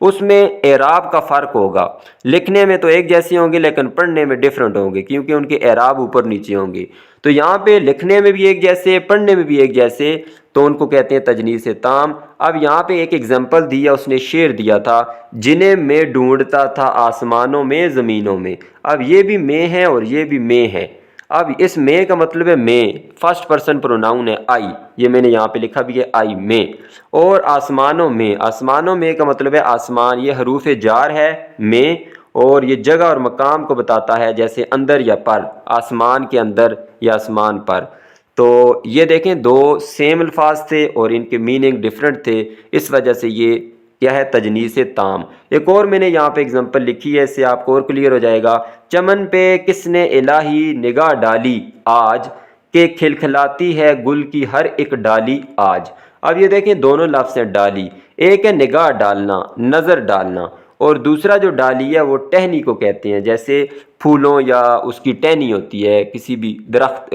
اس میں اعراب کا فرق ہوگا. لکھنے میں تو ایک جیسے ہوں گے لیکن پڑھنے میں ڈیفرنٹ ہوں گے کیونکہ ان کے اعراب اوپر نیچے ہوں گے. تو یہاں پہ لکھنے میں بھی ایک جیسے, پڑھنے میں بھی ایک جیسے, تو ان کو کہتے ہیں تجنیس تام. اب یہاں پہ ایک ایگزامپل دیا, اس نے شعر دیا تھا, جنہیں میں ڈھونڈتا تھا آسمانوں میں زمینوں میں. اب یہ بھی میں ہے اور یہ بھی میں ہے. اب اس میں کا مطلب ہے میں, فرسٹ پرسن پروناؤن ہے آئی, یہ میں نے یہاں پہ لکھا بھی ہے آئی میں. اور آسمانوں میں, آسمانوں میں کا مطلب ہے آسمان, یہ حروف جار ہے میں, اور یہ جگہ اور مقام کو بتاتا ہے جیسے اندر یا پر, آسمان کے اندر یا آسمان پر. تو یہ دیکھیں دو سیم الفاظ تھے اور ان کے میننگ ڈیفرنٹ تھے, اس وجہ سے یہ کیا ہے تجنیس تام. ایک اور میں نے یہاں پہ اگزامپل لکھی ہے, اس سے آپ کو اور کلیئر ہو جائے گا. چمن پہ کس نے الہی نگاہ ڈالی آج, کہ کھلکھلاتی ہے گل کی ہر ایک ڈالی آج. اب یہ دیکھیں دونوں لفظ ہیں ڈالی, ایک ہے نگاہ ڈالنا, نظر ڈالنا, اور دوسرا جو ڈالی ہے وہ ٹہنی کو کہتے ہیں, جیسے پھولوں یا اس کی ٹہنی ہوتی ہے کسی بھی درخت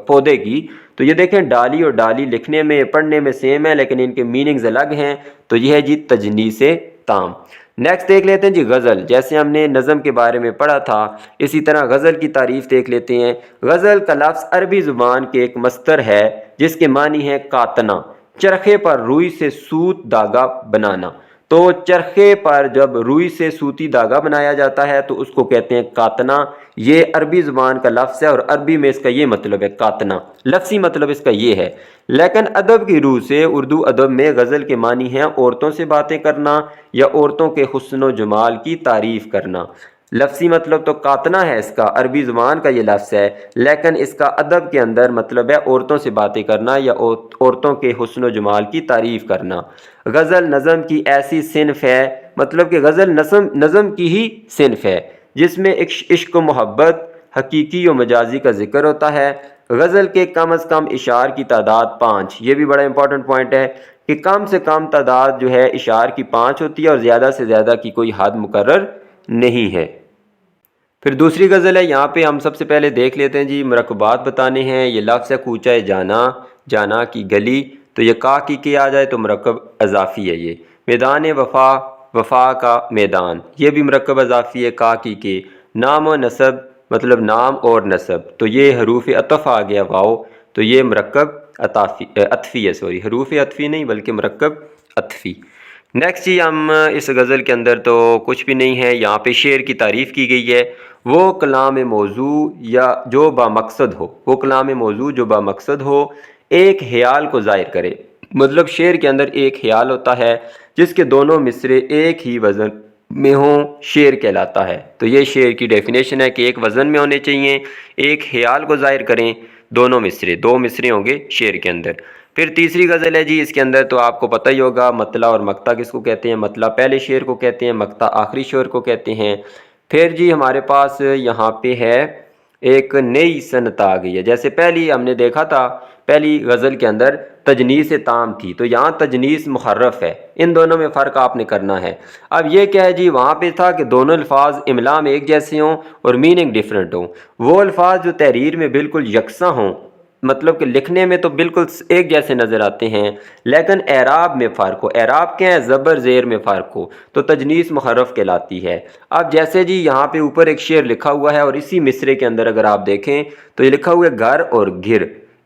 پودے کی. تو یہ دیکھیں ڈالی اور ڈالی لکھنے میں پڑھنے میں سیم ہے لیکن ان کے میننگز الگ ہیں. تو یہ ہے جی تجنیس تام. نیکسٹ دیکھ لیتے ہیں جی غزل. جیسے ہم نے نظم کے بارے میں پڑھا تھا اسی طرح غزل کی تعریف دیکھ لیتے ہیں. غزل کا لفظ عربی زبان کے ایک مصدر ہے جس کے معنی ہے کاتنا, چرخے پر روئی سے سوت دھاگا بنانا. تو چرخے پر جب روئی سے سوتی دھاگا بنایا جاتا ہے تو اس کو کہتے ہیں کاتنا. یہ عربی زبان کا لفظ ہے اور عربی میں اس کا یہ مطلب ہے کاتنا, لفظی مطلب اس کا یہ ہے. لیکن ادب کی روح سے اردو ادب میں غزل کے معنی ہیں عورتوں سے باتیں کرنا یا عورتوں کے حسن و جمال کی تعریف کرنا. لفظی مطلب تو کاتنا ہے اس کا, عربی زبان کا یہ لفظ ہے, لیکن اس کا ادب کے اندر مطلب ہے عورتوں سے باتیں کرنا یا عورتوں کے حسن و جمال کی تعریف کرنا. غزل نظم کی ایسی صنف ہے, مطلب کہ غزل نظم کی ہی صنف ہے جس میں عشق و محبت حقیقی و مجازی کا ذکر ہوتا ہے. غزل کے کم از کم اشعار کی تعداد 5, یہ بھی بڑا امپورٹنٹ پوائنٹ ہے کہ کم سے کم تعداد جو ہے اشعار کی 5 ہوتی ہے اور زیادہ سے زیادہ کی کوئی حد مقرر نہیں ہے. پھر دوسری غزل ہے, یہاں پہ ہم سب سے پہلے دیکھ لیتے ہیں جی مرکبات بتانے ہیں. یہ لفظ ہے کوچہ جانا, جانا کی گلی, تو یہ کا کی آ جائے تو مرکب اضافی ہے. یہ میدان وفا, وفا کا میدان, یہ بھی مرکب اضافی ہے کا کی کے. نام و نسب مطلب نام اور نسب, تو یہ حروف عطف آ گیا واو, تو یہ مرکب عطفی ہے, حروف عطفی نہیں بلکہ مرکب عطفی. نیکسٹ جی ہم اس غزل کے اندر تو کچھ بھی نہیں ہے, یہاں پہ شعر کی تعریف کی گئی ہے. وہ کلام موضوع یا جو با مقصد ہو, وہ کلام موضوع جو با مقصد ہو, ایک خیال کو ظاہر کرے. مطلب شعر کے اندر ایک خیال ہوتا ہے جس کے دونوں مصرے ایک ہی وزن میں ہوں, شعر کہلاتا ہے. تو یہ شعر کی ڈیفینیشن ہے کہ ایک وزن میں ہونے چاہیے, ایک خیال کو ظاہر کریں, دونوں مصرے, 2 مصرے ہوں گے شعر کے اندر. پھر تیسری غزل ہے جی, اس کے اندر تو آپ کو پتہ ہی ہوگا مطلع اور مقطع کس کو کہتے ہیں. مطلع پہلے شعر کو کہتے ہیں, مقطع آخری شعر کو کہتے ہیں. پھر جی ہمارے پاس یہاں پہ ہے ایک نئی صنعت آ گئی ہے. جیسے پہلی ہم نے دیکھا تھا پہلی غزل کے اندر تجنیس تام تھی, تو یہاں تجنیس محرف ہے. ان دونوں میں فرق آپ نے کرنا ہے. اب یہ کیا ہے جی, وہاں پہ تھا کہ دونوں الفاظ املا میں ایک جیسے ہوں اور میننگ ڈیفرنٹ ہوں. وہ الفاظ جو تحریر میں بالکل یکساں ہوں, مطلب کہ لکھنے میں تو بالکل ایک جیسے نظر آتے ہیں لیکن اعراب میں فرق ہو. اعراب کیا ہے, زبر زیر میں فرق ہو, تو تجنیس محرف کہلاتی ہے. اب جیسے جی یہاں پہ اوپر ایک شعر لکھا ہوا ہے اور اسی مصرے کے اندر اگر آپ دیکھیں تو یہ لکھا ہوا ہے گھر اور گر.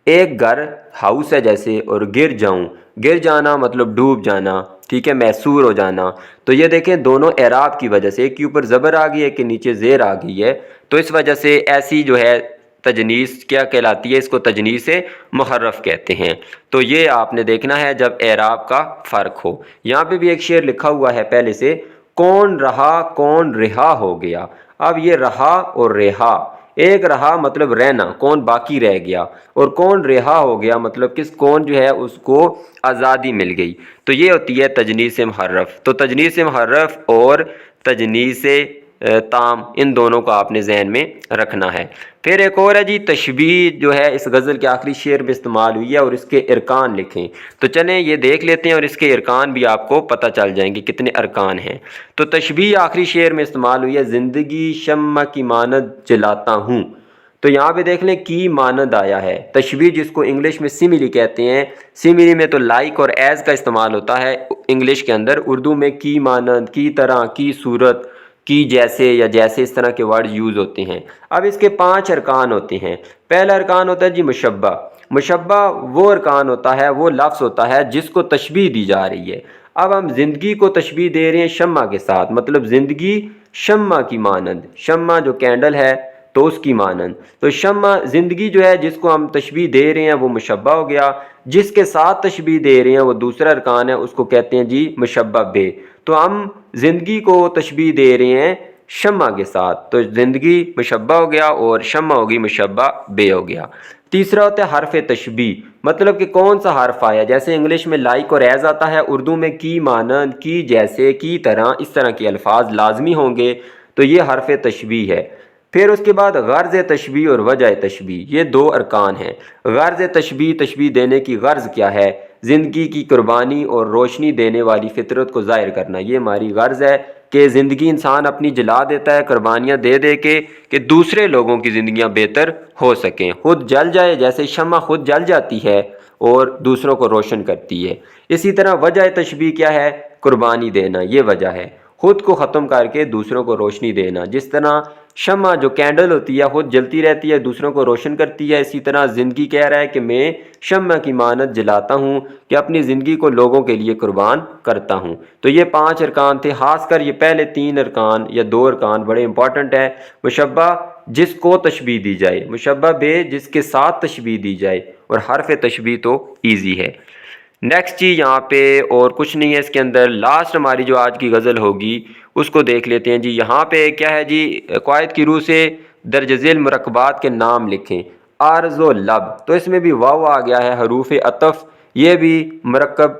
ایک گھر ہاؤس ہے جیسے, اور گر جاؤں, گر جانا مطلب ڈوب جانا, ٹھیک ہے, محصور ہو جانا. تو یہ دیکھیں دونوں اعراب کی وجہ سے, ایک کے اوپر زبر آ گئی ہے, ایک کے نیچے زیر آ گئی ہے, تو اس وجہ سے ایسی جو ہے تجنیس کیا کہلاتی ہے, اس کو تجنیس محرف کہتے ہیں. تو یہ آپ نے دیکھنا ہے جب اعراب کا فرق ہو. یہاں پہ بھی ایک شعر لکھا ہوا ہے پہلے سے, کون رہا کون رہا ہو گیا. اب یہ رہا اور رہا, ایک رہا مطلب رہنا, کون باقی رہ گیا, اور کون رہا ہو گیا مطلب کس کون جو ہے اس کو آزادی مل گئی. تو یہ ہوتی ہے تجنیس محرف. تو تجنیس محرف اور تجنیس تام, ان دونوں کو آپ نے ذہن میں رکھنا ہے. پھر ایک اور ہے جی تشبیہ, جو ہے اس غزل کے آخری شعر میں استعمال ہوئی ہے, اور اس کے ارکان لکھیں. تو چلیں یہ دیکھ لیتے ہیں اور اس کے ارکان بھی آپ کو پتہ چل جائیں گے کتنے ارکان ہیں. تو تشبیہ آخری شعر میں استعمال ہوئی ہے, زندگی شمع کی مانند جلاتا ہوں. تو یہاں پہ دیکھ لیں کی مانند آیا ہے، تشبیہ جس کو انگلش میں سیملی کہتے ہیں، سیملی میں تو لائک اور ایز کا استعمال ہوتا ہے انگلش کے اندر، اردو میں کی مانند، کی طرح، کی صورت، کی جیسے یا جیسے، اس طرح کے ورڈ یوز ہوتے ہیں۔ اب اس کے 5 ارکان ہوتے ہیں۔ پہلا ارکان ہوتا ہے جی مشبہ۔ مشبہ وہ ارکان ہوتا ہے، وہ لفظ ہوتا ہے جس کو تشبیہ دی جا رہی ہے۔ اب ہم زندگی کو تشبیہ دے رہے ہیں شمع کے ساتھ، مطلب زندگی شمع کی مانند، شمع جو کینڈل ہے تو اس کی مانند، تو شمع زندگی جو ہے جس کو ہم تشبیہ دے رہے ہیں وہ مشبہ ہو گیا، جس کے ساتھ تشبیہ دے رہے ہیں وہ دوسرا ارکان ہے، اس کو کہتے ہیں جی مشبہ بے۔ تو ہم زندگی کو تشبیہ دے رہے ہیں شمع کے ساتھ، تو زندگی مشبہ ہو گیا اور شمع ہوگی مشبہ بے ہو گیا۔ تیسرا ہوتا ہے حرف تشبیہ، مطلب کہ کون سا حرف آیا، جیسے انگلش میں لائک اور ایز آتا ہے، اردو میں کی مانند، کی جیسے، کی طرح، اس طرح کے الفاظ لازمی ہوں گے، تو یہ حرف تشبیہ ہے۔ پھر اس کے بعد غرض تشبیہ اور وجہ تشبیہ، یہ 2 ارکان ہیں۔ غرض تشبیہ، تشبیہ دینے کی غرض کیا ہے؟ زندگی کی قربانی اور روشنی دینے والی فطرت کو ظاہر کرنا، یہ ہماری غرض ہے کہ زندگی انسان اپنی جلا دیتا ہے قربانیاں دے دے کے کہ دوسرے لوگوں کی زندگیاں بہتر ہو سکیں، خود جل جائے، جیسے شمع خود جل جاتی ہے اور دوسروں کو روشن کرتی ہے۔ اسی طرح وجہ تشبیہ کیا ہے؟ قربانی دینا، یہ وجہ ہے، خود کو ختم کر کے دوسروں کو روشنی دینا۔ جس طرح شمع جو کینڈل ہوتی ہے خود جلتی رہتی ہے، دوسروں کو روشن کرتی ہے، اسی طرح زندگی کہہ رہا ہے کہ میں شمع کی مانند جلاتا ہوں، کہ اپنی زندگی کو لوگوں کے لیے قربان کرتا ہوں۔ تو یہ 5 ارکان تھے، خاص کر یہ پہلے 3 ارکان یا 2 ارکان بڑے امپورٹنٹ ہیں۔ مشبہ جس کو تشبیہ دی جائے، مشبہ بے جس کے ساتھ تشبیہ دی جائے، اور حرف تشبیہ تو ایزی ہے۔ نیکسٹ جی یہاں پہ اور کچھ نہیں ہے اس کے اندر، لاسٹ ہماری جو آج کی غزل ہوگی اس کو دیکھ لیتے ہیں جی۔ یہاں پہ کیا ہے جی، قواعد کی روح سے درج ذیل مرکبات کے نام لکھیں۔ عارض و لب، تو اس میں بھی واو آ گیا ہے، حروف عطف، یہ بھی مرکب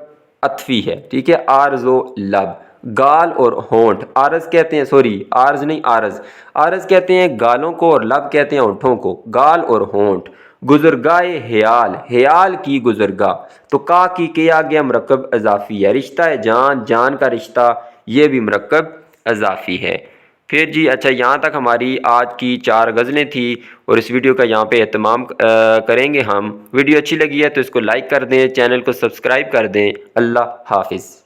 عطفی ہے، ٹھیک ہے۔ عارض و لب، گال اور ہونٹ، عارض کہتے ہیں، سوری عارض نہیں عارض، عارض کہتے ہیں گالوں کو اور لب کہتے ہیں ہونٹوں کو، گال اور ہونٹ۔ گزرگاہ حیال، حیال کی گزرگاہ، تو کا کی کے آ گیا مرکب اضافی ہے۔ رشتہ جان، جان کا رشتہ، یہ بھی مرکب اضافی ہے۔ پھر جی اچھا، یہاں تک ہماری آج کی 4 غزلیں تھیں اور اس ویڈیو کا یہاں پہ اہتمام کریں گے ہم۔ ویڈیو اچھی لگی ہے تو اس کو لائک کر دیں، چینل کو سبسکرائب کر دیں۔ اللہ حافظ۔